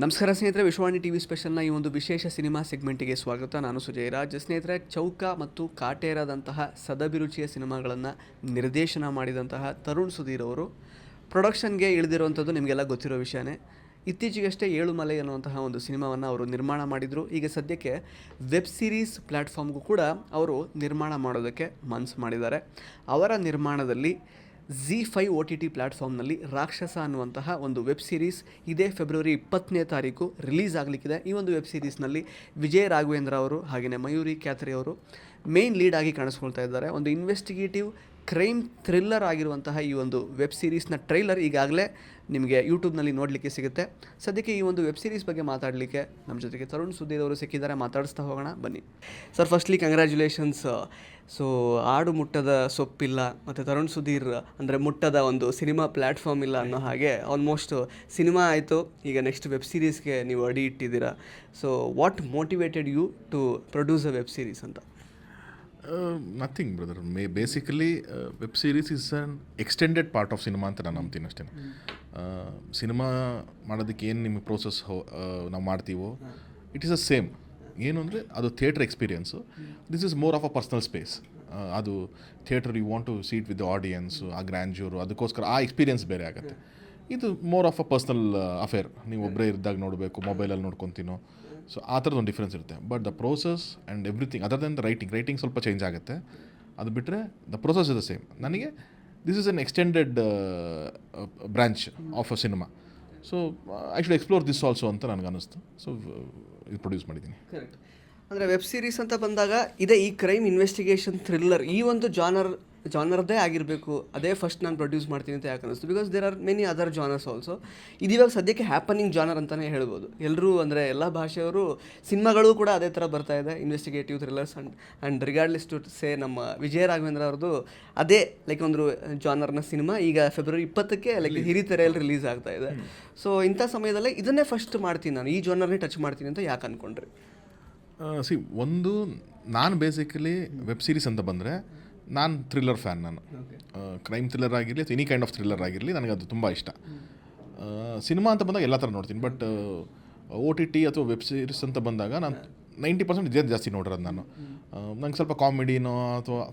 ನಮಸ್ಕಾರ ಸ್ನೇಹಿತರೆ, Vishwavani T V ಸ್ಪೆಷಲ್ನ ಈ ಒಂದು ವಿಶೇಷ ಸಿನಿಮಾ ಸೆಗ್ಮೆಂಟಿಗೆ ಸ್ವಾಗತ. ನಾನು ಸುಜಯ್ ರಾಜ್. ಸ್ನೇಹಿತರೆ, ಚೌಕ ಮತ್ತು ಕಾಟೇರದಂತಹ ಸದಭಿರುಚಿಯ ಸಿನಿಮಾಗಳನ್ನು ನಿರ್ದೇಶನ ಮಾಡಿದಂತಹ ತರುಣ್ ಸುಧೀರ್ ಅವರು ಪ್ರೊಡಕ್ಷನ್ಗೆ ಇಳಿದಿರುವಂಥದ್ದು ನಿಮಗೆಲ್ಲ ಗೊತ್ತಿರೋ ವಿಷಯನೇ. ಇತ್ತೀಚೆಗಷ್ಟೇ ಏಳುಮಲೆ ಅನ್ನುವಂತಹ ಒಂದು ಸಿನಿಮಾವನ್ನು ಅವರು ನಿರ್ಮಾಣ ಮಾಡಿದರು. ಈಗ ಸದ್ಯಕ್ಕೆ ವೆಬ್ ಸೀರೀಸ್ ಪ್ಲ್ಯಾಟ್ಫಾರ್ಮ್ಗೂ ಕೂಡ ಅವರು ನಿರ್ಮಾಣ ಮಾಡೋದಕ್ಕೆ ಮನಸ್ಸು ಮಾಡಿದ್ದಾರೆ. ಅವರ ನಿರ್ಮಾಣದಲ್ಲಿ ZEE5 OTT ಪ್ಲ್ಯಾಟ್ಫಾರ್ಮ್ನಲ್ಲಿ ರಾಕ್ಷಸ ಅನ್ನುವಂತಹ ಒಂದು ವೆಬ್ ಸೀರೀಸ್ ಇದೇ ಫೆಬ್ರವರಿ 20ನೇ ತಾರೀಕು ರಿಲೀಸ್ ಆಗಲಿಕ್ಕಿದೆ. ಈ ಒಂದು ವೆಬ್ ಸೀರೀಸ್ನಲ್ಲಿ ವಿಜಯ್ ರಾಘವೇಂದ್ರ ಅವರು ಹಾಗೆಯೇ ಮಯೂರಿ ಕ್ಯಾತ್ರಿ ಅವರು ಮೇನ್ ಲೀಡ್ ಆಗಿ ಕಾಣಿಸ್ಕೊಳ್ತಾ ಇದ್ದಾರೆ. ಒಂದು ಇನ್ವೆಸ್ಟಿಗೇಟಿವ್ ಕ್ರೈಮ್ ಥ್ರಿಲ್ಲರ್ ಆಗಿರುವಂತಹ ಈ ಒಂದು ವೆಬ್ ಸೀರೀಸ್ನ ಟ್ರೈಲರ್ ಈಗಾಗಲೇ ನಿಮಗೆ ಯೂಟ್ಯೂಬ್ನಲ್ಲಿ ನೋಡಲಿಕ್ಕೆ ಸಿಗುತ್ತೆ. ಸದ್ಯಕ್ಕೆ ಈ ಒಂದು ವೆಬ್ ಸೀರೀಸ್ ಬಗ್ಗೆ ಮಾತಾಡಲಿಕ್ಕೆ ನಮ್ಮ ಜೊತೆಗೆ ತರುಣ್ ಸುಧೀರ್ ಅವರು ಸಿಕ್ಕಿದ್ದಾರೆ. ಮಾತಾಡಿಸ್ತಾ ಹೋಗೋಣ ಬನ್ನಿ. Sir, firstly congratulations. ಸೊ ಆಡು ಮುಟ್ಟದ ಸೊಪ್ಪಿಲ್ಲ ಮತ್ತು ತರುಣ್ ಸುಧೀರ್ ಅಂದರೆ ಮುಟ್ಟದ ಒಂದು ಸಿನಿಮಾ ಪ್ಲ್ಯಾಟ್ಫಾರ್ಮ್ ಇಲ್ಲ ಅನ್ನೋ ಹಾಗೆ ಆಲ್ಮೋಸ್ಟ್ ಸಿನಿಮಾ ಆಯಿತು, ಈಗ ನೆಕ್ಸ್ಟ್ ವೆಬ್ ಸೀರೀಸ್ಗೆ ನೀವು ಅಡಿ ಇಟ್ಟಿದ್ದೀರಾ. So what motivated you to produce a web series ಅಂತ? Nothing brother. Basically web series is an extended part of cinema ಅಂತ ನಾನು ನಂಬ್ತೀನಿ ಅಷ್ಟೇ. ಸಿನಿಮಾ ಮಾಡೋದಕ್ಕೆ ಏನು ನಿಮಗೆ ಪ್ರೋಸೆಸ್ ನಾವು ಮಾಡ್ತೀವೋ ಇಟ್ ಈಸ್ ಅ ಸೇಮ್. ಏನು ಅಂದರೆ ಅದು theatre experience. This is more of a personal space. ಅದು theatre you want to seat with the audience, ಆ ಗ್ರ್ಯಾಂಡ್ಯೂರು, ಅದಕ್ಕೋಸ್ಕರ ಆ ಎಕ್ಸ್ಪೀರಿಯನ್ಸ್ ಬೇರೆ ಆಗುತ್ತೆ. ಇದು more of a personal affair. ನೀವು ಒಬ್ಬರೇ ಇದ್ದಾಗ ನೋಡಬೇಕು, ಮೊಬೈಲಲ್ಲಿ ನೋಡ್ಕೊತೀನೋ, ಸೊ ಆ ಥರದ್ದು ಒಂದು ಡಿಫ್ರೆನ್ಸ್ ಇರುತ್ತೆ. But the process and everything other than the writing ಸ್ವಲ್ಪ ಚೇಂಜ್ ಆಗುತ್ತೆ. ಅದು ಬಿಟ್ಟರೆ the process is the same. ನನಗೆ this is an extended branch of a cinema. So I should explore this also ಅಂತ ನನಗೆ ಅನ್ನಿಸ್ತು. ಸೊ ಇದು ಪ್ರೊಡ್ಯೂಸ್ ಮಾಡಿದ್ದೀನಿ. ಕರೆಕ್ಟ್. ಅಂದರೆ ವೆಬ್ ಸೀರೀಸ್ ಅಂತ ಬಂದಾಗ ಇದೇ ಈ ಕ್ರೈಮ್ ಇನ್ವೆಸ್ಟಿಗೇಷನ್ ಥ್ರಿಲ್ಲರ್ ಈ ಒಂದು ಜಾನರ್ದೇ ಆಗಿರಬೇಕು, ಅದೇ ಫಸ್ಟ್ ನಾನು ಪ್ರೊಡ್ಯೂಸ್ ಮಾಡ್ತೀನಿ ಅಂತ ಯಾಕೆ ಅನ್ನಿಸ್ತು? Because there are many other genres also. ಇದಿವಾಗ ಸದ್ಯಕ್ಕೆ ಹ್ಯಾಪನಿಂಗ್ ಜಾನರ್ ಅಂತಲೇ ಹೇಳ್ಬೋದು. ಎಲ್ಲರೂ ಅಂದರೆ ಎಲ್ಲ ಭಾಷೆಯವರು ಸಿನಿಮಾಗಳು ಕೂಡ ಅದೇ ಥರ ಬರ್ತಾ ಇದೆ, investigative thrillers. And regardless to say ನಮ್ಮ ವಿಜಯ್ ರಾಘವೇಂದ್ರ ಅವ್ರದ್ದು ಅದೇ ಲೈಕ್ ಒಂದು ಜಾನರ್ನ ಸಿನಿಮಾ ಈಗ ಫೆಬ್ರವರಿ 20ಕ್ಕೆ ಲೈಕ್ ಹಿರಿತೆರೆಯಲ್ಲಿ ರಿಲೀಸ್ ಆಗ್ತಾ ಇದೆ. ಸೊ ಇಂಥ ಸಮಯದಲ್ಲೇ ಇದನ್ನೇ ಫಸ್ಟ್ ಮಾಡ್ತೀನಿ, ನಾನು ಈ ಜಾನರ್ನೇ ಟಚ್ ಮಾಡ್ತೀನಿ ಅಂತ ಯಾಕೆ ಅಂದ್ಕೊಂಡ್ರಿ? ಒಂದು ನಾನು ಬೇಸಿಕಲಿ ವೆಬ್ ಸೀರೀಸ್ ಅಂತ ಬಂದರೆ ನಾನು ಥ್ರಿಲ್ಲರ್ ಫ್ಯಾನ್. ನಾನು ಕ್ರೈಮ್ ಥ್ರಿಲ್ಲರ್ ಆಗಿರಲಿ ಅಥವಾ ಎನಿ ಕೈಂಡ್ ಆಫ್ ಥ್ರಿಲ್ಲರ್ ಆಗಿರಲಿ ನನಗೆ ಅದು ತುಂಬ ಇಷ್ಟ. ಸಿನಿಮಾ ಅಂತ ಬಂದಾಗ ಎಲ್ಲ ಥರ ನೋಡ್ತೀನಿ. ಬಟ್ OTT ಅಥವಾ ವೆಬ್ ಸೀರೀಸ್ ಅಂತ ಬಂದಾಗ ನಾನು 90% ಇದೇ ಜಾಸ್ತಿ ನೋಡಿರೋದು. ನಾನು ನಂಗೆ ಸ್ವಲ್ಪ ಕಾಮಿಡಿನೋ ಅಥವಾ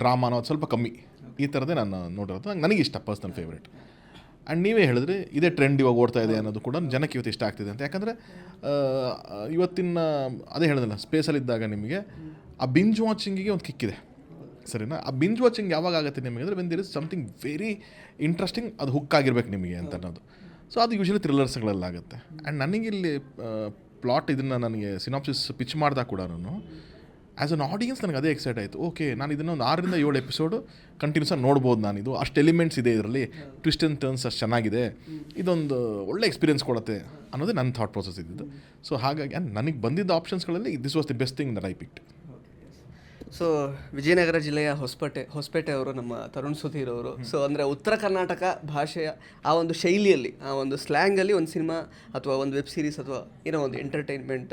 ಡ್ರಾಮಾನೋ ಅದು ಸ್ವಲ್ಪ ಕಮ್ಮಿ, ಈ ಥರದೇ ನಾನು ನೋಡಿರೋದು. ನನಗಿಷ್ಟ, ಪರ್ಸ್ನಲ್ ಫೇವ್ರೇಟ್. ಆ್ಯಂಡ್ ನೀವೇ ಹೇಳಿದ್ರಿ ಇದೇ ಟ್ರೆಂಡ್ ಇವಾಗ ಓಡ್ತಾ ಇದೆ ಅನ್ನೋದು ಕೂಡ ಜನಕ್ಕೆ ಇವತ್ತು ಇಷ್ಟ ಆಗ್ತಿದೆ ಅಂತ. ಯಾಕಂದರೆ ಇವತ್ತಿನ ಅದೇ ಹೇಳಿದಲ್ಲ, ಸ್ಪೇಸಲ್ಲಿದ್ದಾಗ ನಿಮಗೆ ಆ ಬಿಂಜ್ ವಾಚಿಂಗಿಗೆ ಒಂದು ಕಿಕ್ಕಿದೆ, ಸರಿನಾ? ಆ ಬಿಂಜ್ ವಾಚಿಂಗ್ ಯಾವಾಗ ಆಗುತ್ತೆ ನಿಮಗೆ ಅಂದರೆ when there is something very interesting, ಅದು ಹುಕ್ ಆಗಿರ್ಬೇಕು ನಿಮಗೆ ಅಂತ ಅನ್ನೋದು. ಸೊ ಅದು ಯೂಶ್ವಲಿ ಥ್ರಿಲ್ಲರ್ಸ್ಗಳಲ್ಲಾಗುತ್ತೆ. ಆ್ಯಂಡ್ ನನಗಿಲ್ಲಿ ಪ್ಲಾಟ್ ಇದನ್ನು ನನಗೆ ಸಿನಾಪ್ಸಿಸ್ ಪಿಚ್ ಮಾಡಿದಾಗ ಕೂಡ ನಾನು ಆ್ಯಸ್ ಅನ್ ಆಡಿಯನ್ಸ್ ನನಗೆ ಅದೇ ಎಕ್ಸೈಟ್ ಆಯಿತು. ಓಕೆ, ನಾನು ಇದನ್ನು ಒಂದು 6 ರಿಂದ 7 ಎಪಿಸೋಡು ಕಂಟಿನ್ಯೂಸ್ ಆಗಿ ನೋಡ್ಬೋದು. ನಾನಿದು ಅಷ್ಟು ಎಲಿಮೆಂಟ್ಸ್ ಇದೆ ಇದರಲ್ಲಿ, ಟ್ವಿಸ್ಟ್ ಆ್ಯಂಡ್ ಟರ್ನ್ಸ್ ಅಷ್ಟು ಚೆನ್ನಾಗಿದೆ, ಇದೊಂದು ಒಳ್ಳೆ ಎಕ್ಸ್ಪೀರಿಯನ್ಸ್ ಕೊಡುತ್ತೆ ಅನ್ನೋದೇ ನನ್ನ ಥಾಟ್ ಪ್ರೊಸೆಸ್ ಇದ್ದಿದ್ದು. ಸೊ ಹಾಗಾಗಿ ನನಗೆ ಬಂದಿದ್ದ ಆಪ್ಷನ್ಸ್ಗಳಲ್ಲಿ this was the best thing that I picked. So Vijayanagara ಜಿಲ್ಲೆಯ ಹೊಸಪೇಟೆ ಅವರು ನಮ್ಮ ತರುಣ್ ಸುಧೀರ್ ಅವರು. ಸೊ ಅಂದರೆ ಉತ್ತರ ಕರ್ನಾಟಕ ಭಾಷೆಯ ಆ ಒಂದು ಶೈಲಿಯಲ್ಲಿ, ಆ ಒಂದು ಸ್ಲ್ಯಾಂಗಲ್ಲಿ ಒಂದು ಸಿನಿಮಾ ಅಥವಾ ಒಂದು ವೆಬ್ ಸೀರೀಸ್ ಅಥವಾ ಏನೋ ಒಂದು ಎಂಟರ್ಟೈನ್ಮೆಂಟ್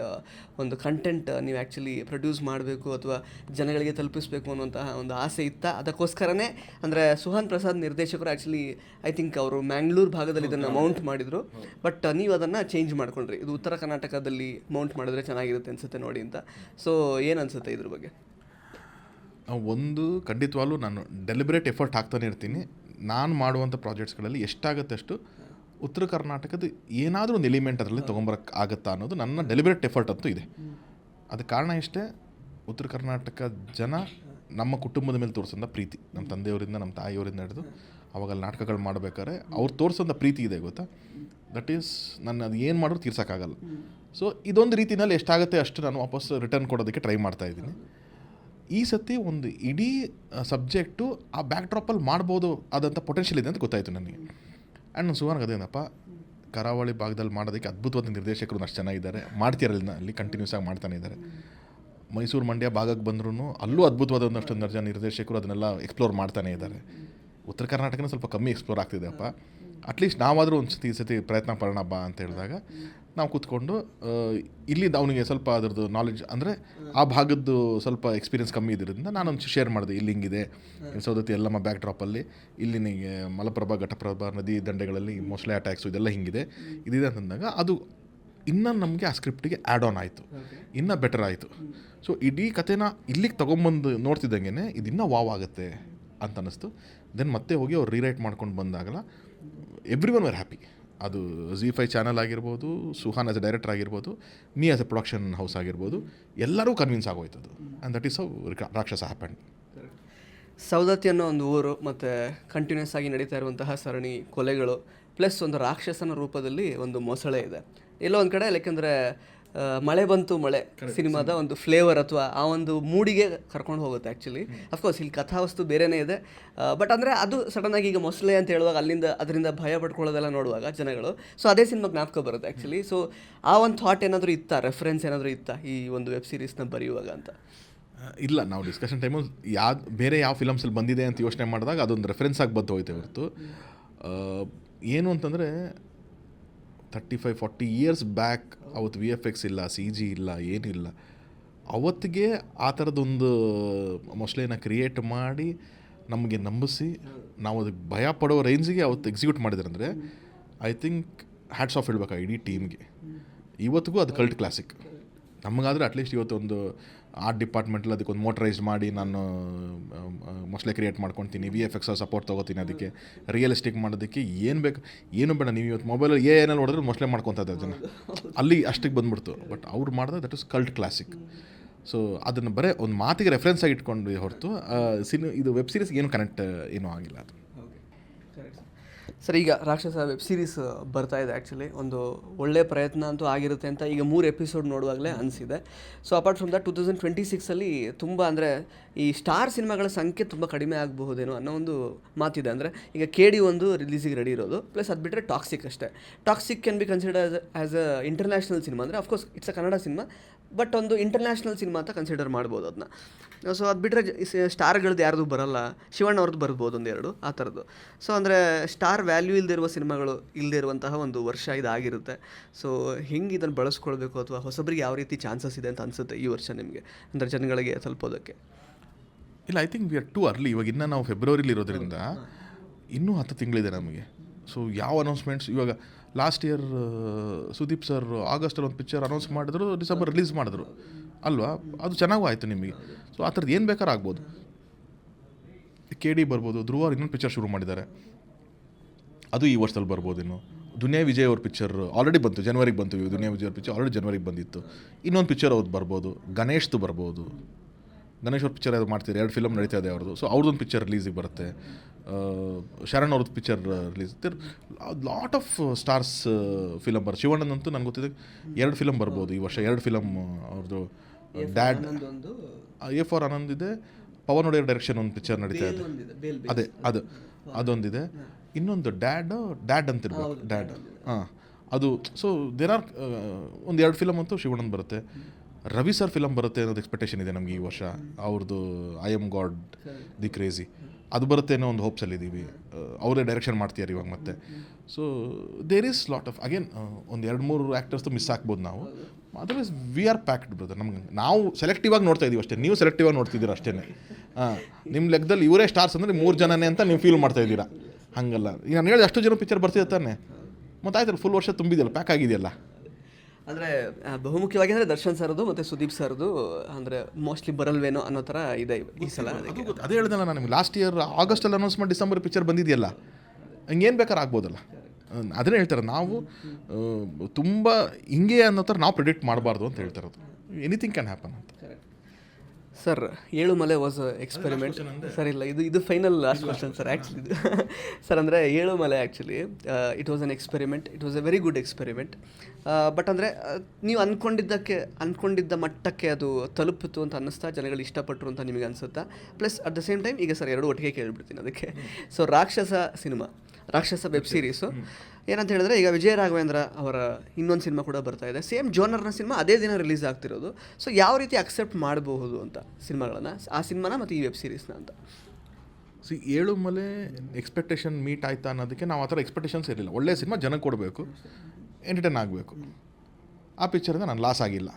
ಒಂದು ಕಂಟೆಂಟ್ ನೀವು ಆ್ಯಕ್ಚುಲಿ ಪ್ರೊಡ್ಯೂಸ್ ಮಾಡಬೇಕು ಅಥವಾ ಜನಗಳಿಗೆ ತಲುಪಿಸಬೇಕು ಅನ್ನುವಂತಹ ಒಂದು ಆಸೆ ಇತ್ತ. ಅದಕ್ಕೋಸ್ಕರನೇ ಅಂದರೆ ಸುಹಾನ್ ಪ್ರಸಾದ್ ನಿರ್ದೇಶಕರು ಆ್ಯಕ್ಚುಲಿ ಐ ಥಿಂಕ್ ಅವರು ಮ್ಯಾಂಗ್ಳೂರು ಭಾಗದಲ್ಲಿ ಇದನ್ನು ಮೌಂಟ್ ಮಾಡಿದರು. ಬಟ್ ನೀವು ಅದನ್ನು ಚೇಂಜ್ ಮಾಡ್ಕೊಂಡ್ರಿ, ಇದು ಉತ್ತರ ಕರ್ನಾಟಕದಲ್ಲಿ ಮೌಂಟ್ ಮಾಡಿದ್ರೆ ಚೆನ್ನಾಗಿರುತ್ತೆ ಅನಿಸುತ್ತೆ ನೋಡಿ ಅಂತ. ಸೊ ಏನು ಅನಿಸುತ್ತೆ ಇದ್ರ ಬಗ್ಗೆ? ಒಂದು ಖಂಡಿತವಾಗ್ಲೂ ನಾನು ಡೆಲಿಬ್ರೇಟ್ ಎಫರ್ಟ್ ಹಾಕ್ತಾನೆ ಇರ್ತೀನಿ. ನಾನು ಮಾಡುವಂಥ ಪ್ರಾಜೆಕ್ಟ್ಸ್ಗಳಲ್ಲಿ ಎಷ್ಟಾಗುತ್ತೆ ಅಷ್ಟು ಉತ್ತರ ಕರ್ನಾಟಕದ ಏನಾದರೂ ಒಂದು ಎಲಿಮೆಂಟ್ ಅದರಲ್ಲಿ ತೊಗೊಂಬರಕ್ಕೆ ಆಗುತ್ತಾ ಅನ್ನೋದು ನನ್ನ ಡೆಲಿಬ್ರೇಟ್ ಎಫರ್ಟ್ ಅಂತೂ ಇದೆ. ಅದಕ್ಕೆ ಕಾರಣ ಇಷ್ಟೇ, ಉತ್ತರ ಕರ್ನಾಟಕ ಜನ ನಮ್ಮ ಕುಟುಂಬದ ಮೇಲೆ ತೋರಿಸೋಂಥ ಪ್ರೀತಿ, ನಮ್ಮ ತಂದೆಯವರಿಂದ ನಮ್ಮ ತಾಯಿಯವರಿಂದ ಹಿಡಿದು ಅವಾಗಲ್ಲಿ ನಾಟಕಗಳು ಮಾಡಬೇಕಾದ್ರೆ ಅವ್ರು ತೋರಿಸೋಂಥ ಪ್ರೀತಿ ಇದೆ ಗೊತ್ತಾ. ದಟ್ ಈಸ್ ನಾನು ಅದು ಏನು ಮಾಡಿದ್ರು ತೀರ್ಸೋಕ್ಕಾಗಲ್ಲ. ಸೊ ಇದೊಂದು ರೀತಿಯಲ್ಲಿ ಎಷ್ಟಾಗುತ್ತೆ ಅಷ್ಟು ನಾನು ವಾಪಸ್ ರಿಟರ್ನ್ ಕೊಡೋದಕ್ಕೆ ಟ್ರೈ ಮಾಡ್ತಾಯಿದ್ದೀನಿ. ಈ ಸತಿ ಒಂದು ಇಡೀ ಸಬ್ಜೆಕ್ಟು ಆ ಬ್ಯಾಕ್ ಡ್ರಾಪಲ್ಲಿ ಮಾಡ್ಬೋದು ಆದಂಥ ಪೊಟೆನ್ಷಿಯಲ್ ಇದೆ ಅಂತ ಗೊತ್ತಾಯಿತು ನನಗೆ. ಆ್ಯಂಡ್ ನಾನು ಸುಮಾರು ಅದೇನಪ್ಪ, ಕರಾವಳಿ ಭಾಗದಲ್ಲಿ ಮಾಡೋದಕ್ಕೆ ಅದ್ಭುತವಾದ ನಿರ್ದೇಶಕರು ಅಷ್ಟು ಚೆನ್ನಾಗಿದ್ದಾರೆ, ಮಾಡ್ತಿರಲ್ಲ ಅಲ್ಲಿ ಕಂಟಿನ್ಯೂಸ್ ಆಗಿ ಮಾಡ್ತಾನೆ ಇದ್ದಾರೆ. ಮೈಸೂರು ಮಂಡ್ಯ ಭಾಗಕ್ಕೆ ಬಂದ್ರೂ ಅಲ್ಲೂ ಅದ್ಭುತವಾದಂಥ ನಿರ್ದೇಶಕರು ಅದನ್ನೆಲ್ಲ ಎಕ್ಸ್ಪ್ಲೋರ್ ಮಾಡ್ತಾನೆ ಇದ್ದಾರೆ. ಉತ್ತರ ಕರ್ನಾಟಕನ ಸ್ವಲ್ಪ ಕಮ್ಮಿ ಎಕ್ಸ್ಪ್ಲೋರ್ ಆಗ್ತಿದೆಯಪ್ಪ. ಅಟ್ಲೀಸ್ಟ್ ನಾವಾದರೂ ಒಂದು ಸತಿ ಪ್ರಯತ್ನ ಪಡೋಣ ಬಾ ಅಂತ ಹೇಳಿದಾಗ ನಾವು ಕೂತ್ಕೊಂಡು ಇಲ್ಲಿಂದ ಅವನಿಗೆ ಸ್ವಲ್ಪ ಅದರದ್ದು ನಾಲೆಡ್ಜ್ ಅಂದರೆ ಆ ಭಾಗದ್ದು ಸ್ವಲ್ಪ ಎಕ್ಸ್ಪೀರಿಯನ್ಸ್ ಕಮ್ಮಿ ಇದ್ರಿಂದ ನಾನೊಂದು ಶೇರ್ ಮಾಡಿದೆ. ಇಲ್ಲಿ ಹಿಂಗಿದೆ ಸೌದತ್ತಿ ಎಲ್ಲಮ್ಮ ಬ್ಯಾಕ್ ಡ್ರಾಪಲ್ಲಿ, ಇಲ್ಲಿ ಮಲಪ್ರಭಾ ಘಟಪ್ರಭಾ ನದಿ ದಂಡೆಗಳಲ್ಲಿ ಮೊಸಳೆ ಅಟ್ಯಾಕ್ಸು ಇದೆಲ್ಲ ಹಿಂಗಿದೆ ಇದಿದೆ ಅಂತಂದಾಗ ಅದು ಇನ್ನೂ ನಮಗೆ ಆ ಸ್ಕ್ರಿಪ್ಟಿಗೆ ಆ್ಯಡ್ ಆನ್ ಆಯಿತು, ಇನ್ನೂ ಬೆಟರ್ ಆಯಿತು. ಸೊ ಇಡೀ ಕಥೆನ ಇಲ್ಲಿಗೆ ತೊಗೊಂಬಂದು ನೋಡ್ತಿದ್ದಂಗೆ ಇದು ಇನ್ನೂ ವಾವ್ ಆಗುತ್ತೆ ಅಂತ ಅನ್ನಿಸ್ತು. ದೆನ್ ಮತ್ತೆ ಹೋಗಿ ಅವ್ರು ರೀರೈಟ್ ಮಾಡ್ಕೊಂಡು ಬಂದಾಗಲ್ಲ ಎವ್ರಿ ಒನ್ ವೇರ್ ಹ್ಯಾಪಿ. ಅದು ZEE5 ಚಾನಲ್ ಆಗಿರ್ಬೋದು, ಸುಹಾನ್ ಆಸ್ ಎ ಡೈರೆಕ್ಟರ್ ಆಗಿರ್ಬೋದು, me as a production house ಆಗಿರ್ಬೋದು, ಎಲ್ಲರೂ ಕನ್ವಿನ್ಸ್ ಆಗೋಯ್ತದು. And that is how Rakshasa happen. Saundatti ಅನ್ನೋ ಒಂದು ಊರು ಮತ್ತು ಕಂಟಿನ್ಯೂಸ್ ಆಗಿ ನಡೀತಾ ಇರುವಂತಹ ಸರಣಿ ಕೊಲೆಗಳು ಪ್ಲಸ್ ಒಂದು ರಾಕ್ಷಸನ ರೂಪದಲ್ಲಿ ಒಂದು ಮೊಸಳೆ ಇದೆ. ಎಲ್ಲೋ ಒಂದು ಕಡೆ ಯಾಕೆಂದರೆ ಮಳೆ ಬಂತು ಮಳೆ ಸಿನಿಮಾದ ಒಂದು ಫ್ಲೇವರ್ ಅಥವಾ ಆ ಒಂದು ಮೂಡಿಗೆ ಕರ್ಕೊಂಡು ಹೋಗುತ್ತೆ. ಆ್ಯಕ್ಚುಲಿ ಅಫ್ಕೋರ್ಸ್ ಇಲ್ಲಿ ಕಥಾವಸ್ತು ಬೇರೆಯೇ ಇದೆ, ಬಟ್ ಅಂದರೆ ಅದು ಸಡನ್ನಾಗಿ ಈಗ ಮೊಸಳೆ ಅಂತ ಹೇಳುವಾಗ ಅದರಿಂದ ಭಯ ಪಡ್ಕೊಳ್ಳೋದೆಲ್ಲ ನೋಡುವಾಗ ಜನಗಳು, ಸೊ ಅದೇ ಸಿನಿಮಾಗೆ ಜ್ಞಾಪಕ ಬರುತ್ತೆ ಆ್ಯಕ್ಚುಲಿ. ಸೊ ಆ ಒಂದು ಥಾಟ್ ಏನಾದರೂ ಇತ್ತಾ, ರೆಫರೆನ್ಸ್ ಏನಾದರೂ ಇತ್ತಾ ಈ ಒಂದು ವೆಬ್ ಸೀರೀಸ್ನ ಬರೆಯುವಾಗ ಅಂತ? ಇಲ್ಲ, ನಾವು ಡಿಸ್ಕಷನ್ ಟೈಮು ಬೇರೆ ಯಾವ ಫಿಲಮ್ಸಲ್ಲಿ ಬಂದಿದೆ ಅಂತ ಯೋಚನೆ ಮಾಡಿದಾಗ ಅದೊಂದು ರೆಫರೆನ್ಸ್ ಆಗಿ ಬಂದು ಹೋಯ್ತೆ ಹೊರತು ಏನು ಅಂತಂದರೆ 35-40 ಇಯರ್ಸ್ ಬ್ಯಾಕ್ ಅವತ್ತು VFX ಇಲ್ಲ, CG ಇಲ್ಲ, ಏನಿಲ್ಲ. ಅವತ್ತಿಗೆ ಆ ಥರದೊಂದು ಮೊಸಳೆನ ಕ್ರಿಯೇಟ್ ಮಾಡಿ ನಮಗೆ ನಂಬಿಸಿ ನಾವು ಅದಕ್ಕೆ ಭಯ ಪಡೋ ರೇಂಜಿಗೆ ಅವತ್ತು ಎಕ್ಸಿಕ್ಯೂಟ್ ಮಾಡಿದ್ರಂದರೆ ಐ ಥಿಂಕ್ ಹ್ಯಾಟ್ಸ್ ಆಫ್ ಹೇಳ್ಬೇಕು ಇಡೀ ಟೀಮ್ಗೆ. ಇವತ್ತಿಗೂ ಅದು ಕಲ್ಟ್ ಕ್ಲಾಸಿಕ್. ನಮಗಾದರೆ ಅಟ್ಲೀಸ್ಟ್ ಇವತ್ತು ಒಂದು ಆರ್ಟ್ ಡಿಪಾರ್ಟ್ಮೆಂಟಲ್ಲಿ ಅದಕ್ಕೊಂದು ಮೋಟರೈಸ್ ಮಾಡಿ ನಾನು ಮೊಸಳೆ ಕ್ರಿಯೇಟ್ ಮಾಡ್ಕೊತೀನಿ, VFX ಸಪೋರ್ಟ್ ತೊಗೋತೀನಿ, ಅದಕ್ಕೆ ರಿಯಲಿಸ್ಟಿಕ್ ಮಾಡೋದಕ್ಕೆ ಏನು ಬೇಕು ಏನು ಬೇಡ. ನೀವು ಇವತ್ತು ಮೊಬೈಲಲ್ಲಿ ಏನಲ್ಲಿ ಹೊಡೆದ್ರೆ ಮೊಸಳೆ ಮಾಡ್ಕೊತಾ ಇದ್ದಾರೆ ಜನ, ಅಲ್ಲಿ ಅಷ್ಟಕ್ಕೆ ಬಂದ್ಬಿಡ್ತು. ಬಟ್ ಅವ್ರು ಮಾಡಿದ್ರೆ that is cult classic. So ಅದನ್ನು ಬರೀ ಒಂದು ಮಾತಿಗೆ ರೆಫರೆನ್ಸ್ ಆಗಿ ಇಟ್ಕೊಂಡು ಹೊರತು ಇದು ವೆಬ್ ಸೀರೀಸ್ಗೆ ಏನು ಕನೆಕ್ಟ್ ಏನೂ ಆಗಿಲ್ಲ ಅದು. ಸರ್, ಈಗ ರಾಕ್ಷಸ ವೆಬ್ ಸೀರೀಸ್ ಬರ್ತಾ ಇದೆ. ಆ್ಯಕ್ಚುಲಿ ಒಂದು ಒಳ್ಳೆಯ ಪ್ರಯತ್ನ ಅಂತೂ ಆಗಿರುತ್ತೆ ಅಂತ ಈಗ 3 ಎಪಿಸೋಡ್ ನೋಡುವಾಗಲೇ ಅನಿಸಿದೆ. ಸೊ ಅಪಾರ್ಟ್ ಫ್ರಮ್ ದಟ್ 2026ಅಲ್ಲಿ ತುಂಬ ಅಂದರೆ ಈ ಸ್ಟಾರ್ ಸಿನಿಮಾಗಳ ಸಂಖ್ಯೆ ತುಂಬ ಕಡಿಮೆ ಆಗಬಹುದೇನೋ ಅನ್ನೋ ಒಂದು ಮಾತಿದೆ. ಅಂದರೆ ಈಗ KD ಒಂದು ರಿಲೀಸಿಗೆ ರೆಡಿ ಇರೋದು, ಪ್ಲಸ್ ಅದು ಬಿಟ್ಟರೆ ಟಾಕ್ಸಿಕ್ ಅಷ್ಟೇ. Toxic can be consider as a international cinema. ಅಂದರೆ of course it's a Kannada cinema, but ಒಂದು ಇಂಟರ್ನ್ಯಾಷನಲ್ ಸಿನಿಮಾ ಅಂತ ಕನ್ಸಿಡರ್ ಮಾಡ್ಬೋದು ಅದನ್ನ. ಸೊ ಅದು ಬಿಟ್ಟರೆ ಸ್ಟಾರ್ಗಳದ್ದು ಯಾರ್ದು ಬರಲ್ಲ, ಶಿವಣ್ಣ ಅವ್ರದ್ದು ಬರ್ಬೋದು ಒಂದೆರಡು ಆ ಥರದ್ದು. ಸೊ ಅಂದರೆ ಸ್ಟಾರ್ ವ್ಯಾಲ್ಯೂ ಇಲ್ಲದೆ ಇರುವ ಸಿನಿಮಾಗಳು ಇಲ್ಲದೆ ಇರುವಂತಹ ಒಂದು ವರ್ಷ ಇದಾಗಿರುತ್ತೆ. ಸೊ ಹೆಂಗೆ ಇದನ್ನು ಬಳಸ್ಕೊಳ್ಬೇಕು ಅಥವಾ ಹೊಸಬರಿಗೆ ಯಾವ ರೀತಿ ಚಾನ್ಸಸ್ ಇದೆ ಅಂತ ಅನಿಸುತ್ತೆ ಈ ವರ್ಷ ನಿಮಗೆ, ಅಂದರೆ ಜನಗಳಿಗೆ ತಲುಪೋದಕ್ಕೆ? ಇಲ್ಲ, I think we are too early. ಇವಾಗ ಇನ್ನೂ ನಾವು ಫೆಬ್ರವರಿಲಿ ಇರೋದ್ರಿಂದ ಇನ್ನೂ 10 ತಿಂಗಳಿದೆ ನಮಗೆ. ಸೊ ಯಾವ ಅನೌನ್ಸ್ಮೆಂಟ್ಸ್ ಇವಾಗ ಲಾಸ್ಟ್ ಇಯರ್ ಸುದೀಪ್ ಸರ್ ಆಗಸ್ಟಲ್ಲಿ ಒಂದು ಪಿಕ್ಚರ್ ಅನೌನ್ಸ್ ಮಾಡಿದ್ರು, ಡಿಸೆಂಬರ್ ರಿಲೀಸ್ ಮಾಡಿದ್ರು ಅಲ್ವಾ, ಅದು ಚೆನ್ನಾಗೂ ಆಯಿತು ನಿಮಗೆ. ಸೊ ಆ ಥರದ್ದು ಏನು ಬೇಕಾದ್ರೂ ಆಗ್ಬೋದು. KD ಬರ್ಬೋದು, ಧ್ರುವ ಇನ್ನೊಂದು ಪಿಕ್ಚರ್ ಶುರು ಮಾಡಿದ್ದಾರೆ, ಅದು ಈ ವರ್ಷದಲ್ಲಿ ಬರ್ಬೋದು. ಇನ್ನು ದುನಿಯಾ ವಿಜಯ್ ಅವ್ರ ಪಿಕ್ಚರ್ ಆಲ್ರೆಡಿ ಬಂತು, ಜನವರಿಗೆ ಬಂತು. ದುನಿಯಾ ವಿಜಯ್ ಅವ್ರ ಪಿಕ್ಚರ್ ಆಲ್ರೆಡಿ ಜನವರಿಗೆ ಬಂದಿತ್ತು. ಇನ್ನೊಂದು ಪಿಕ್ಚರ್ ಅವ್ರದ್ದು ಬರ್ಬೋದು, ಗಣೇಶ್ದು ಬರ್ಬೋದು. ಗಣೇಶ್ ಅವ್ರ ಪಿಕ್ಚರ್ ಅದು ಮಾಡ್ತೀರಿ, 2 ಫಿಲಮ್ ನಡೀತಾ ಇದೆ ಅವ್ರದ್ದು. ಸೊ ಅವ್ರದ್ದೊಂದು ಪಿಕ್ಚರ್ ರಿಲೀಸಿಗೆ ಬರುತ್ತೆ. ಶರಣ್ ಅವ್ರದ್ದು picture release. Lot of stars film ಬರುತ್ತೆ. ಶಿವಣ್ಣನಂತೂ ನನಗೆ ಗೊತ್ತಿದೆ 2 ಫಿಲಮ್ ಬರ್ಬೋದು ಈ ವರ್ಷ. 2 ಫಿಲಮ್ ಅವ್ರದ್ದು. ಡ್ಯಾಡ್, A ಫಾರ್ ಆನಂದ್ ಇದೆ, ಪವನ್ ಒಡೆಯರ್ ಡೈರೆಕ್ಷನ್ ಒಂದು ಪಿಕ್ಚರ್ ನಡೀತಾ ಇದೆ, ಅದೇ ಅದೊಂದಿದೆ. ಇನ್ನೊಂದು ಡ್ಯಾಡ್ ಅಂತಿರ್ಬೇಕು, ಡ್ಯಾಡ್. ಅದು. ಸೊ ದೇರ್ ಆರ್ ಒಂದು 2 ಫಿಲಮ್ ಅಂತೂ ಶಿವಣ್ಣನ ಬರುತ್ತೆ. ರವಿ ಸರ್ ಫಿಲಮ್ ಬರುತ್ತೆ ಅನ್ನೋದು ಎಕ್ಸ್ಪೆಕ್ಟೇಷನ್ ಇದೆ ನಮಗೆ ಈ ವರ್ಷ. ಅವ್ರದ್ದು I am god the crazy ಅದು ಬರುತ್ತೆ ಅನ್ನೋ ಒಂದು ಹೋಪ್ಸಲ್ಲಿದ್ದೀವಿ. ಅವರೇ ಡೈರೆಕ್ಷನ್ ಮಾಡ್ತೀಯಾರ ಇವಾಗ ಮತ್ತೆ. So there is lot of again ಒಂದು 2-3 ಆ್ಯಕ್ಟರ್ಸ್ದು ಮಿಸ್ ಆಗ್ಬೋದು ನಾವು. Otherwise we are packed brother. ನಮ್ಗೆ ನಾವು ಸೆಲೆಕ್ಟಿವ್ ಆಗಿ ನೋಡ್ತಾ ಇದ್ದೀವಿ ಅಷ್ಟೇ, ನೀವು ಸೆಲೆಕ್ಟಿವ್ ಆಗಿ ನೋಡ್ತಿದ್ದೀರಾ ಅಷ್ಟೇ. ನಿಮ್ಮ ಲೆಕ್ಕದಲ್ಲಿ ಇವರೇ ಸ್ಟಾರ್ಸ್ ಅಂದರೆ 3 ಜನನೇ ಅಂತ ನೀವು ಫೀಲ್ ಮಾಡ್ತಾ ಇದ್ದೀರಾ. ಹಾಗಲ್ಲ, ಈಗ ನಾನು ಹೇಳಿದ ಅಷ್ಟು ಜನ ಪಿಕ್ಚರ್ ಬರ್ತಿದೆ ತಾನೆ, ಮತ್ತು ಆಯ್ತು ಫುಲ್ ವರ್ಷ ತುಂಬಿದೆಯಲ್ಲ, ಪ್ಯಾಕ್ ಆಗಿದೆಯಲ್ಲ. ಅಂದರೆ ಬಹುಮುಖ್ಯವಾಗಿ ಅಂದರೆ ದರ್ಶನ್ ಸರ್ದು ಮತ್ತು ಸುದೀಪ್ ಸರ್ದು ಅಂದರೆ ಮೋಸ್ಟ್ಲಿ ಬರಲ್ವೇನೋ ಅನ್ನೋ ಥರ ಇದೆ ಈ ಸಲ. ಅದೇ ಹೇಳಿದಲ್ಲ ನಾನು ನಿಮ್ಗೆ, ಲಾಸ್ಟ್ ಇಯರ್ ಆಗಸ್ಟಲ್ಲಿ ಅನೌನ್ಸ್ ಮಾಡಿ ಡಿಸೆಂಬರ್ ಪಿಕ್ಚರ್ ಬಂದಿದೆಯಲ್ಲ, ಹಂಗೇನು ಬೇಕಾದ್ರೆ ಆಗ್ಬೋದಲ್ಲ. ಅದನ್ನೇ ಹೇಳ್ತಾರೆ ನಾವು ತುಂಬ ಹಿಂಗೆ ಅನ್ನೋ ಥರ ನಾವು ಪ್ರಿಡಿಕ್ಟ್ ಮಾಡಬಾರ್ದು ಅಂತ ಹೇಳ್ತಾರದು. ಎನಿಥಿಂಗ್ ಕ್ಯಾನ್ ಹ್ಯಾಪನ್ ಅಂತ. Sir, Yelumale was experiment. Sir ಇಲ್ಲ, ಇದು final last question sir. Actually ಇದು ಸರ್ ಅಂದರೆ Yelumale actually it was an experiment. It was A very good experiment. But ಅಂದರೆ ನೀವು ಅಂದ್ಕೊಂಡಿದ್ದ ಮಟ್ಟಕ್ಕೆ ಅದು ತಲುಪಿತು ಅಂತ ಅನ್ನಿಸ್ತಾ, ಜನಗಳು ಇಷ್ಟಪಟ್ಟರು ಅಂತ ನಿಮಗೆ ಅನಿಸುತ್ತಾ? Plus at the same time ಈಗ ಸರ್ 2 ಒಟ್ಟಿಗೆ ಕೇಳಿಬಿಡ್ತೀನಿ ಅದಕ್ಕೆ. ಸೊ ರಾಕ್ಷಸ ವೆಬ್ ಸೀರೀಸು ಏನಂತ ಹೇಳಿದ್ರೆ, ಈಗ ವಿಜಯ ರಾಘವೇಂದ್ರ ಅವರ ಇನ್ನೊಂದು ಸಿನಿಮಾ ಕೂಡ ಬರ್ತಾ ಇದೆ, ಸೇಮ್ ಜೋನರ್ನ ಸಿನಿಮಾ ಅದೇ ದಿನ ರಿಲೀಸ್ ಆಗ್ತಿರೋದು. ಸೊ ಯಾವ ರೀತಿ ಅಕ್ಸೆಪ್ಟ್ ಮಾಡಬಹುದು ಅಂತ ಸಿನಿಮಾಗಳನ್ನು, ಆ ಸಿನಿಮಾನ ಮತ್ತು ಈ ವೆಬ್ ಸೀರೀಸ್ನ ಅಂತ? ಏಳುಮಲೆ ಎಕ್ಸ್ಪೆಕ್ಟೇಷನ್ ಮೀಟ್ ಆಯ್ತಾ ಅನ್ನೋದಕ್ಕೆ ನಾವು ಆ ಥರ ಎಕ್ಸ್ಪೆಕ್ಟೇಷನ್ಸ್ ಇರಲಿಲ್ಲ. ಒಳ್ಳೆಯ ಸಿನಿಮಾ ಜನಕ್ಕೆ ಕೊಡಬೇಕು, ಎಂಟರ್ಟೈನ್ ಆಗಬೇಕು. ಆ ಪಿಕ್ಚರಿಂದ ನಾನು ಲಾಸ್ ಆಗಿಲ್ಲ,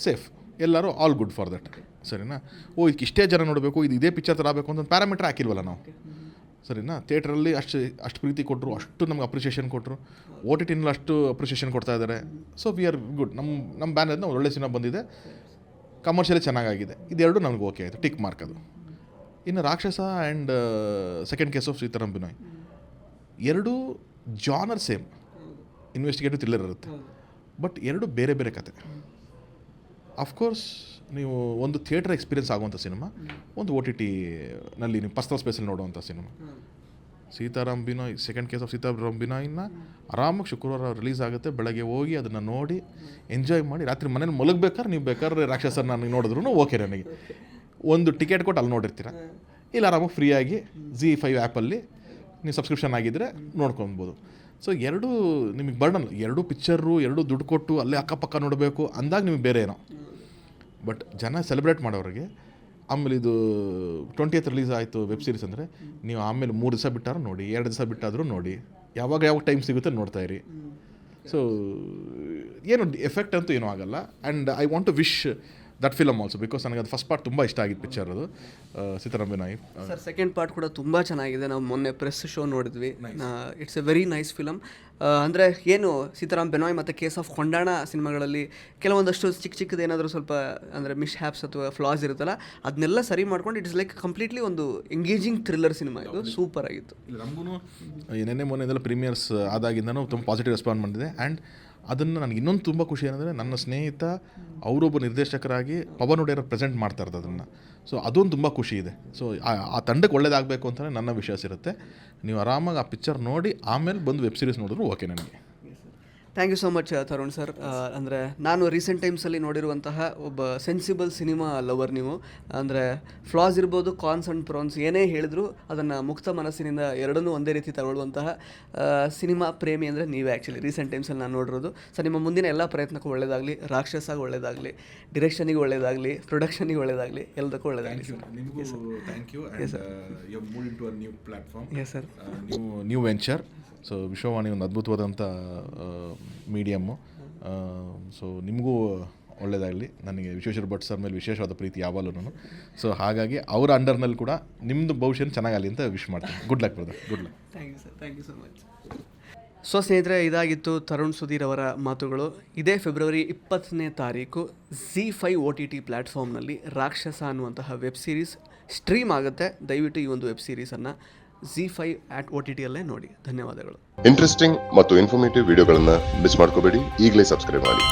ಸೇಫ್, ಎಲ್ಲರೂ ಆಲ್ ಗುಡ್ ಫಾರ್ ದಟ್. ಸರಿನಾ? ಇದಕ್ಕೆ ಇಷ್ಟೇ ಜನ ನೋಡಬೇಕು, ಇದೇ ಪಿಕ್ಚರ್ ಥರ ಆಗಬೇಕು ಅಂತ ಒಂದು ಪ್ಯಾರಾಮೀಟರ್ ಹಾಕಿಲ್ವಲ್ಲ ನಾವು. ಸರಿನಾ. ಥಿಯೇಟ್ರಲ್ಲಿ ಅಷ್ಟು ಪ್ರೀತಿ ಕೊಟ್ಟರು, ಅಷ್ಟು ನಮ್ಗೆ ಅಪ್ರಿಷಿಯೇಷನ್ ಕೊಟ್ಟರು, ಓ ಟಿ ಟಿನಲ್ಲಿ ಅಷ್ಟು ಅಪ್ರಿಷಿಯೇಷನ್ ಕೊಡ್ತಾ ಇದ್ದಾರೆ. So we are good. ನಮ್ಮ ಬ್ಯಾನರ್ನ ಒಳ್ಳೆ ಸಿನಿಮಾ ಬಂದಿದೆ, ಕಮರ್ಷಿಯಲಿ ಚೆನ್ನಾಗಾಗಿದೆ, ಇದೆರಡು ನಮ್ಗೆ ಓಕೆ ಆಯಿತು, ಟಿಕ್ ಮಾರ್ಕ್ ಅದು. ಇನ್ನು Rakshasa and second case of Sitaram Binoy ಎರಡೂ ಜಾನರ್ ಸೇಮ್, ಇನ್ವೆಸ್ಟಿಗೇಟಿವ್ ಥ್ರಿಲ್ಲರ್ ಇರುತ್ತೆ, ಬಟ್ ಎರಡು ಬೇರೆ ಬೇರೆ ಕತೆ. ಅಫ್ಕೋರ್ಸ್ ನೀವು ಒಂದು ಥಿಯೇಟರ್ ಎಕ್ಸ್ಪೀರಿಯನ್ಸ್ ಆಗುವಂಥ ಸಿನಿಮಾ, ಒಂದು ಓ ಟಿ ಟಿನಲ್ಲಿ ನೀವು ಪರ್ಸನಲ್ ಸ್ಪೇಸಲ್ಲಿ ನೋಡುವಂಥ cinema. Sitaram Binoy second case of Sitaram ಬಿನಾಯ್ನ ಆರಾಮಾಗಿ ಶುಕ್ರವಾರ ರಿಲೀಸ್ ಆಗುತ್ತೆ, ಬೆಳಗ್ಗೆ ಹೋಗಿ ಅದನ್ನು ನೋಡಿ ಎಂಜಾಯ್ ಮಾಡಿ ರಾತ್ರಿ ಮನೇಲಿ ಮಲಗಬೇಕಾದ್ರೆ ನೀವು ಬೇಕಾದ್ರೆ ರಾಕ್ಷಸನ ನನಗೆ ನೋಡಿದ್ರು ಓಕೆ, ನನಗೆ ಒಂದು ಟಿಕೆಟ್ ಕೊಟ್ಟು ಅಲ್ಲಿ ನೋಡಿರ್ತೀರ, ಇಲ್ಲ ಆರಾಮಾಗಿ ಫ್ರೀಯಾಗಿ ZEE5 ಆ್ಯಪಲ್ಲಿ ನೀವು ಸಬ್ಸ್ಕ್ರಿಪ್ಷನ್ ಆಗಿದ್ದರೆ ನೋಡ್ಕೊಬೋದು. ಸೊ ಎರಡೂ ನಿಮಗೆ ಬರ್ಡನ್, ಎರಡೂ ಪಿಕ್ಚರು, ಎರಡೂ ದುಡ್ಡು ಕೊಟ್ಟು ಅಲ್ಲೇ ಅಕ್ಕಪಕ್ಕ ನೋಡಬೇಕು ಅಂದಾಗ ನಿಮಗೆ ಬೇರೆ ಏನೋ. ಬಟ್ ಜನ ಸೆಲೆಬ್ರೇಟ್ ಮಾಡೋರಿಗೆ ಆಮೇಲೆ ಇದು 20th ರಿಲೀಸ್ ಆಯಿತು ವೆಬ್ ಸೀರೀಸ್ ಅಂದರೆ ನೀವು ಆಮೇಲೆ 3 ದಿವಸ ಬಿಟ್ಟಾರು ನೋಡಿ, 2 ದಿವಸ ಬಿಟ್ಟಾದರೂ ನೋಡಿ, ಯಾವಾಗ ಟೈಮ್ ಸಿಗುತ್ತೆ ನೋಡ್ತಾಯಿರಿ. ಸೊ ಏನು ಎಫೆಕ್ಟ್ ಅಂತೂ ಏನೂ ಆಗಲ್ಲ. And I want to wish that film also, because ನನಗೆ ಅದು ಫಸ್ಟ್ ಪಾರ್ಟ್ ತುಂಬ ಇಷ್ಟ ಆಗಿದ್ದು ಪಿಕ್ಚರ್, ಅದು Sitaram Binoy. Sir second part ಕೂಡ ತುಂಬ ಚೆನ್ನಾಗಿದೆ, ನಾವು ಮೊನ್ನೆ ಪ್ರೆಸ್ ಶೋ ನೋಡಿದ್ವಿ. It's a very nice film. ಅಂದರೆ ಏನು ಸೀತಾರಾಮ್ ಬಿನಾಯ್ ಮತ್ತು ಕೇಸ್ ಆಫ್ ಕೊಂಡಾಣ ಸಿನಿಮಾಗಳಲ್ಲಿ ಕೆಲವೊಂದಷ್ಟು ಚಿಕ್ಕದೇನಾದರೂ ಸ್ವಲ್ಪ ಅಂದರೆ ಮಿಸ್ ಹ್ಯಾಪ್ಸ್ ಅಥವಾ ಫ್ಲಾಸ್ ಇರುತ್ತಲ್ಲ, ಅದನ್ನೆಲ್ಲ ಸರಿ ಮಾಡ್ಕೊಂಡು ಇಟ್ಸ್ ಲೈಕ್ ಕಂಪ್ಲೀಟ್ಲಿ ಒಂದು ಎಂಗೇಜಿಂಗ್ ಥ್ರಿಲ್ಲರ್ ಸಿನಿಮಾ. ಇದು ಸೂಪರ್ ಆಗಿತ್ತು. ನಮಗೂ ನೆನ್ನೆ ಮೊನ್ನೆದೆಲ್ಲ ಪ್ರೀಮಿಯರ್ಸ್ ಆದಾಗಿಂದನೂ ತುಂಬ ಪಾಸಿಟಿವ್ ರೆಸ್ಪಾನ್ಸ್ ಬಂದಿದೆ. ಆ್ಯಂಡ್ ಅದನ್ನು ನನಗೆ ಇನ್ನೊಂದು ತುಂಬ ಖುಷಿ ಏನಂದರೆ ನನ್ನ ಸ್ನೇಹಿತ ಅವರೊಬ್ಬ ನಿರ್ದೇಶಕರಾಗಿ ಪವನ್ ಒಡೆಯರ್ ಪ್ರೆಸೆಂಟ್ ಮಾಡ್ತಾ ಇರೋದು ಅದನ್ನು. ಸೊ ಅದೊಂದು ತುಂಬ ಖುಷಿ ಇದೆ. ಸೊ ಆ ತಂಡಕ್ಕೆ ಒಳ್ಳೇದಾಗಬೇಕು ಅಂತಲೇ ನನ್ನ ವಿಶ್ವಾಸ ಇರುತ್ತೆ. ನೀವು ಆರಾಮಾಗಿ ಆ ಪಿಕ್ಚರ್ ನೋಡಿ ಆಮೇಲೆ ಬಂದು ವೆಬ್ ಸೀರೀಸ್ ನೋಡಿದ್ರು ಓಕೆ ನನಗೆ. Thank you so much Tarun sir. ಅಂದರೆ ನಾನು ರೀಸೆಂಟ್ ಟೈಮ್ಸಲ್ಲಿ ನೋಡಿರುವಂತಹ ಒಬ್ಬ ಸೆನ್ಸಿಬಲ್ ಸಿನಿಮಾ ಲವರ್ ನೀವು. ಅಂದರೆ ಫ್ಲಾಸ್ ಇರ್ಬೋದು, ಕಾನ್ಸ್ ಆ್ಯಂಡ್ ಪ್ರಾನ್ಸ್ ಏನೇ ಹೇಳಿದ್ರು ಅದನ್ನು ಮುಕ್ತ ಮನಸ್ಸಿನಿಂದ ಎರಡನ್ನೂ ಒಂದೇ ರೀತಿ ತಗೊಳ್ಳುವಂತಹ ಸಿನಿಮಾ ಪ್ರೇಮಿ ಅಂದರೆ ನೀವೇ ಆ್ಯಕ್ಚುಲಿ ರೀಸೆಂಟ್ ಟೈಮ್ಸಲ್ಲಿ ನಾನು ನೋಡಿರೋದು. ಸೊ ನಿಮ್ಮ ಮುಂದಿನ ಎಲ್ಲ ಪ್ರಯತ್ನಕ್ಕೂ ಒಳ್ಳೆಯದಾಗಲಿ, ರಾಕ್ಷಸಾಗಿ ಒಳ್ಳೆಯದಾಗಲಿ, ಡಿರೆಕ್ಷನಿಗೆ ಒಳ್ಳೆಯದಾಗಲಿ, ಪ್ರೊಡಕ್ಷನಿಗೆ ಒಳ್ಳೆಯದಾಗಲಿ, ಎಲ್ಲದಕ್ಕೂ ಒಳ್ಳೆಯದಾಗಲಿ ಸರ್. ನಿಮಗೂ thank you. You move in to a new platform, yes sir, new venture. So Vishwavani ಒಂದು ಅದ್ಭುತವಾದಂಥ ಮೀಡಿಯಮ್ಮು. ಸೊ ನಿಮಗೂ ಒಳ್ಳೆಯದಾಗಲಿ. ನನಗೆ ವಿಶ್ವೇಶ್ವರ ಭಟ್ ಸರ್ ಮೇಲೆ ವಿಶೇಷವಾದ ಪ್ರೀತಿ ಯಾವಾಗಲೂ. ಸೊ ಹಾಗಾಗಿ ಅವರ ಅಂಡರ್ನಲ್ಲಿ ಕೂಡ ನಿಮ್ಮದು ಭವಿಷ್ಯ ಚೆನ್ನಾಗಲಿ ಅಂತ ವಿಶ್ ಮಾಡ್ತೀನಿ. Good luck brother, good luck. Thank you sir, thank you so much. So ಸ್ನೇಹಿತರೆ, ಇದಾಗಿತ್ತು ತರುಣ್ ಸುಧೀರ್ ಅವರ ಮಾತುಗಳು. ಇದೇ ಫೆಬ್ರವರಿ 20ನೇ ತಾರೀಕು ZEE5 OTT ಪ್ಲ್ಯಾಟ್ಫಾರ್ಮ್ನಲ್ಲಿ ರಾಕ್ಷಸ ಅನ್ನುವಂತಹ ವೆಬ್ ಸೀರೀಸ್ ಸ್ಟ್ರೀಮ್ ಆಗುತ್ತೆ. ದಯವಿಟ್ಟು ಈ ಒಂದು ವೆಬ್ ಸೀರೀಸನ್ನು ZEE5 OTT ಅಲ್ಲೇ ನೋಡಿ. ಧನ್ಯವಾದಗಳು. ಇಂಟ್ರೆಸ್ಟಿಂಗ್ ಮತ್ತು ಇನ್ಫಾರ್ಮೇಟಿವ್ ವಿಡಿಯೋಗಳನ್ನು ಮಿಸ್ ಮಾಡ್ಕೋಬೇಡಿ. ಈಗಲೇ ಸಬ್ಸ್ಕ್ರೈಬ್ ಮಾಡಿ.